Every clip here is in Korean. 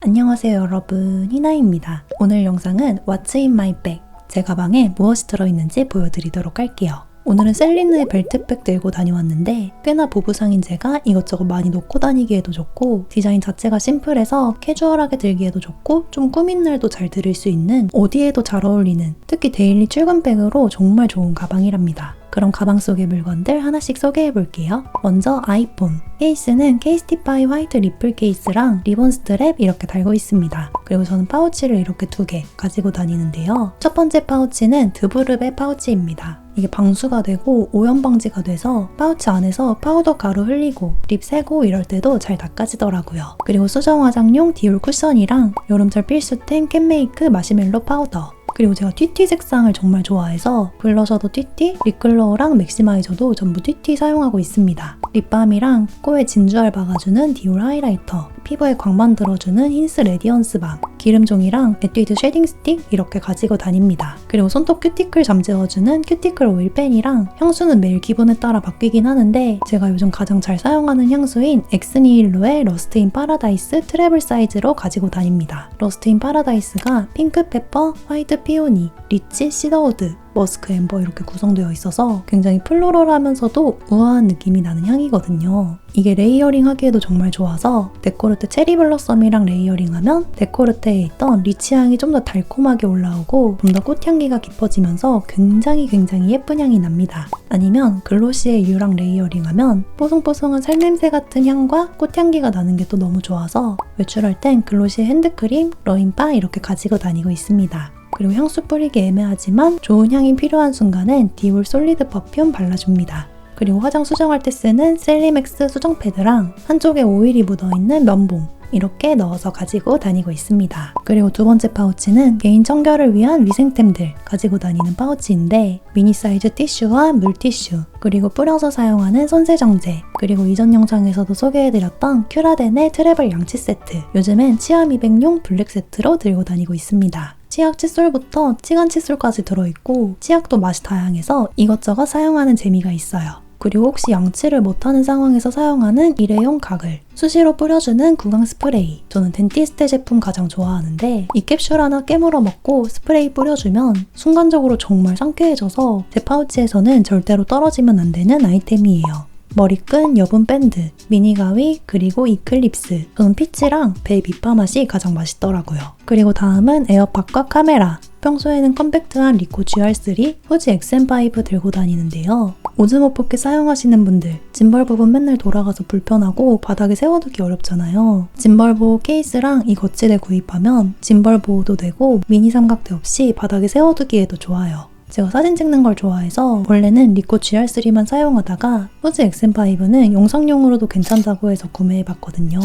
안녕하세요 여러분, 희나입니다. 오늘 영상은 What's in my bag? 제 가방에 무엇이 들어있는지 보여드리도록 할게요. 오늘은 셀린느의 벨트백 들고 다녀왔는데 꽤나 보부상인 제가 이것저것 많이 놓고 다니기에도 좋고 디자인 자체가 심플해서 캐주얼하게 들기에도 좋고 좀 꾸민 날도 잘 들을 수 있는 어디에도 잘 어울리는 특히 데일리 출근백으로 정말 좋은 가방이랍니다. 그럼 가방 속의 물건들 하나씩 소개해볼게요. 먼저 아이폰. 케이스는 케이스티파이 화이트 리플 케이스랑 리본 스트랩 이렇게 달고 있습니다. 그리고 저는 파우치를 이렇게 2개 가지고 다니는데요. 첫 번째 파우치는 드부르베 파우치입니다. 이게 방수가 되고 오염 방지가 돼서 파우치 안에서 파우더 가루 흘리고 립 새고 이럴 때도 잘 닦아지더라고요. 그리고 수정 화장용 디올 쿠션이랑 여름철 필수템 캔메이크 마시멜로 파우더. 그리고 제가 튀티 색상을 정말 좋아해서 블러셔도 튀티, 립글로우랑 맥시마이저도 전부 튀티 사용하고 있습니다. 립밤이랑 코에 진주알 박아주는 디올 하이라이터, 피부에 광 만들어주는 힌스 레디언스 밤, 기름종이랑 에뛰드 쉐딩 스틱 이렇게 가지고 다닙니다. 그리고 손톱 큐티클 잠재워주는 큐티클 오일펜이랑 향수는 매일 기분에 따라 바뀌긴 하는데 제가 요즘 가장 잘 사용하는 향수인 엑스니일로의 러스트 인 파라다이스 트래블 사이즈로 가지고 다닙니다. 러스트 인 파라다이스가 핑크 페퍼, 화이트 피오니, 리치 시더우드, 머스크 앰버 이렇게 구성되어 있어서 굉장히 플로럴하면서도 우아한 느낌이 나는 향이거든요. 이게 레이어링 하기에도 정말 좋아서 데코르테 체리 블러썸이랑 레이어링하면 데코르테에 있던 리치 향이 좀 더 달콤하게 올라오고 좀 더 꽃향기가 깊어지면서 굉장히 예쁜 향이 납니다. 아니면 글로시의 유랑 레이어링하면 뽀송뽀송한 살냄새 같은 향과 꽃향기가 나는 게 또 너무 좋아서 외출할 땐 글로시의 핸드크림, 러인바 이렇게 가지고 다니고 있습니다. 그리고 향수 뿌리기 애매하지만 좋은 향이 필요한 순간엔 디올 솔리드 퍼퓸 발라줍니다. 그리고 화장 수정할 때 쓰는 셀리맥스 수정 패드랑 한쪽에 오일이 묻어있는 면봉 이렇게 넣어서 가지고 다니고 있습니다. 그리고 두 번째 파우치는 개인 청결을 위한 위생템들 가지고 다니는 파우치인데 미니 사이즈 티슈와 물티슈 그리고 뿌려서 사용하는 손세정제 그리고 이전 영상에서도 소개해드렸던 큐라덴의 트래블 양치 세트 요즘엔 치아 미백용 블랙 세트로 들고 다니고 있습니다. 치약 칫솔부터 치간 칫솔까지 들어있고 치약도 맛이 다양해서 이것저것 사용하는 재미가 있어요. 그리고 혹시 양치를 못하는 상황에서 사용하는 일회용 가글, 수시로 뿌려주는 구강 스프레이. 저는 덴티스테 제품 가장 좋아하는데 이 캡슐 하나 깨물어 먹고 스프레이 뿌려주면 순간적으로 정말 상쾌해져서 제 파우치에서는 절대로 떨어지면 안 되는 아이템이에요. 머리끈, 여분 밴드, 미니 가위, 그리고 이클립스. 저는 피치랑 배 밑바맛이 가장 맛있더라고요. 그리고 다음은 에어팟과 카메라. 평소에는 컴팩트한 리코 GR3, 후지 XM5 들고 다니는데요. 오즈모 포켓 사용하시는 분들, 짐벌 부분 맨날 돌아가서 불편하고 바닥에 세워두기 어렵잖아요. 짐벌 보호 케이스랑 이 거치대 구입하면 짐벌 보호도 되고 미니 삼각대 없이 바닥에 세워두기에도 좋아요. 제가 사진 찍는 걸 좋아해서 원래는 리코 GR3만 사용하다가 후지 XM5는 영상용으로도 괜찮다고 해서 구매해봤거든요.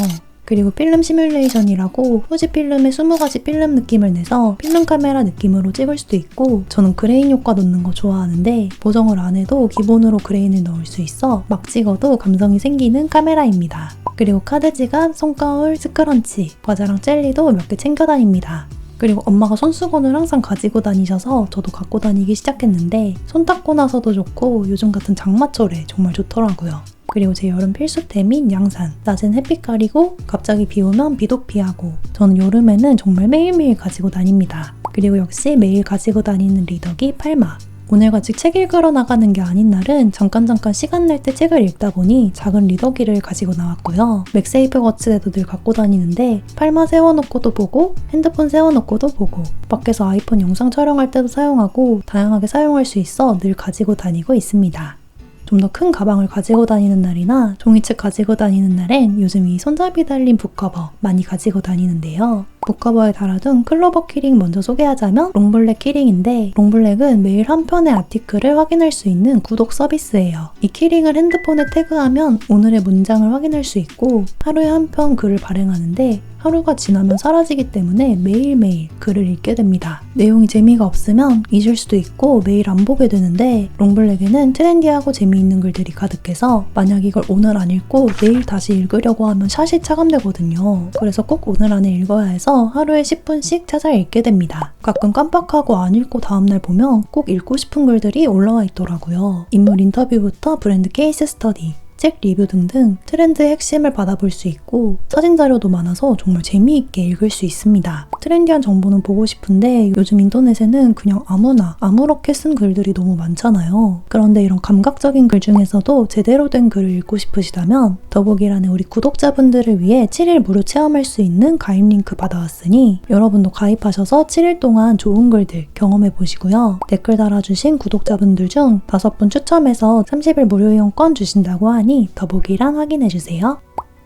그리고 필름 시뮬레이션이라고 후지 필름에 20가지 필름 느낌을 내서 필름 카메라 느낌으로 찍을 수도 있고 저는 그레인 효과 넣는 거 좋아하는데 보정을 안 해도 기본으로 그레인을 넣을 수 있어 막 찍어도 감성이 생기는 카메라입니다. 그리고 카드 지갑, 손거울, 스크런치, 과자랑 젤리도 몇 개 챙겨 다닙니다. 그리고 엄마가 손수건을 항상 가지고 다니셔서 저도 갖고 다니기 시작했는데 손 닦고 나서도 좋고 요즘 같은 장마철에 정말 좋더라고요. 그리고 제 여름 필수템인 양산. 낮엔 햇빛 가리고 갑자기 비 오면 비도 피하고 저는 여름에는 정말 매일매일 가지고 다닙니다. 그리고 역시 매일 가지고 다니는 리더기 팔마. 오늘같이 책 읽으러 나가는 게 아닌 날은 잠깐 시간 낼 때 책을 읽다 보니 작은 리더기를 가지고 나왔고요. 맥세이프 거치대도 늘 갖고 다니는데 팔마 세워놓고도 보고 핸드폰 세워놓고도 보고 밖에서 아이폰 영상 촬영할 때도 사용하고 다양하게 사용할 수 있어 늘 가지고 다니고 있습니다. 좀 더 큰 가방을 가지고 다니는 날이나 종이책 가지고 다니는 날엔 요즘 이 손잡이 달린 북커버 많이 가지고 다니는데요. 북커버에 달아둔 클로버 키링 먼저 소개하자면 롱블랙 키링인데 롱블랙은 매일 한 편의 아티클을 확인할 수 있는 구독 서비스예요. 이 키링을 핸드폰에 태그하면 오늘의 문장을 확인할 수 있고 하루에 한 편 글을 발행하는데 하루가 지나면 사라지기 때문에 매일매일 글을 읽게 됩니다. 내용이 재미가 없으면 잊을 수도 있고 매일 안 보게 되는데 롱블랙에는 트렌디하고 재미있는 글들이 가득해서 만약 이걸 오늘 안 읽고 내일 다시 읽으려고 하면 샷이 차감되거든요. 그래서 꼭 오늘 안에 읽어야 해서 하루에 10분씩 찾아 읽게 됩니다. 가끔 깜빡하고 안 읽고 다음날 보면 꼭 읽고 싶은 글들이 올라와 있더라고요. 인물 인터뷰부터 브랜드 케이스 스터디, 책 리뷰 등등 트렌드의 핵심을 받아볼 수 있고 사진 자료도 많아서 정말 재미있게 읽을 수 있습니다. 트렌디한 정보는 보고 싶은데 요즘 인터넷에는 그냥 아무나 아무렇게 쓴 글들이 너무 많잖아요. 그런데 이런 감각적인 글 중에서도 제대로 된 글을 읽고 싶으시다면 더보기란에 우리 구독자분들을 위해 7일 무료 체험할 수 있는 가입 링크 받아왔으니 여러분도 가입하셔서 7일 동안 좋은 글들 경험해 보시고요. 댓글 달아주신 구독자분들 중 5분 추첨해서 30일 무료 이용권 주신다고 하니 더보기란 확인해주세요.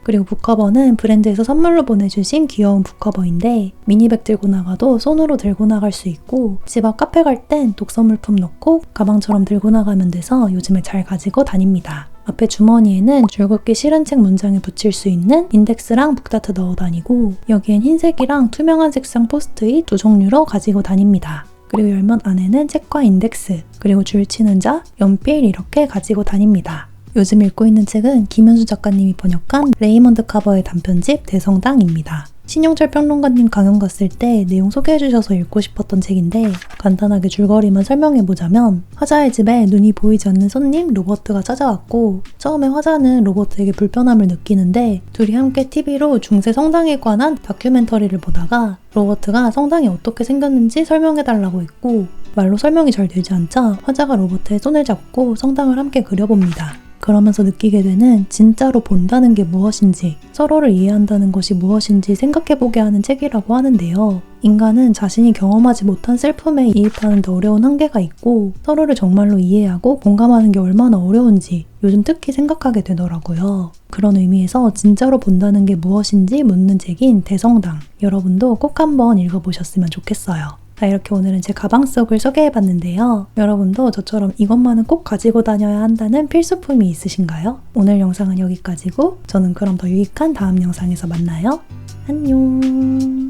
그리고 북커버는 브랜드에서 선물로 보내주신 귀여운 북커버인데 미니백 들고 나가도 손으로 들고 나갈 수 있고 집 앞 카페 갈 땐 독서 물품 넣고 가방처럼 들고 나가면 돼서 요즘에 잘 가지고 다닙니다. 앞에 주머니에는 줄긋기 싫은 책 문장에 붙일 수 있는 인덱스랑 북다트 넣어 다니고 여기엔 흰색이랑 투명한 색상 포스트잇 2종류로 가지고 다닙니다. 그리고 열면 안에는 책과 인덱스, 그리고 줄치는 자, 연필 이렇게 가지고 다닙니다. 요즘 읽고 있는 책은 김윤수 작가님이 번역한 레이먼드 카버의 단편집 대성당입니다. 신용철 평론가님 강연 갔을 때 내용 소개해주셔서 읽고 싶었던 책인데 간단하게 줄거리만 설명해보자면 화자의 집에 눈이 보이지 않는 손님 로버트가 찾아왔고 처음에 화자는 로버트에게 불편함을 느끼는데 둘이 함께 TV로 중세 성당에 관한 다큐멘터리를 보다가 로버트가 성당이 어떻게 생겼는지 설명해달라고 했고 말로 설명이 잘 되지 않자 화자가 로버트의 손을 잡고 성당을 함께 그려봅니다. 그러면서 느끼게 되는 진짜로 본다는 게 무엇인지, 서로를 이해한다는 것이 무엇인지 생각해보게 하는 책이라고 하는데요. 인간은 자신이 경험하지 못한 슬픔에 이입하는 데 어려운 한계가 있고 서로를 정말로 이해하고 공감하는 게 얼마나 어려운지 요즘 특히 생각하게 되더라고요. 그런 의미에서 진짜로 본다는 게 무엇인지 묻는 책인 대성당, 여러분도 꼭 한번 읽어보셨으면 좋겠어요. 자, 이렇게 오늘은 제 가방 속을 소개해봤는데요. 여러분도 저처럼 이것만은 꼭 가지고 다녀야 한다는 필수품이 있으신가요? 오늘 영상은 여기까지고 저는 그럼 더 유익한 다음 영상에서 만나요. 안녕.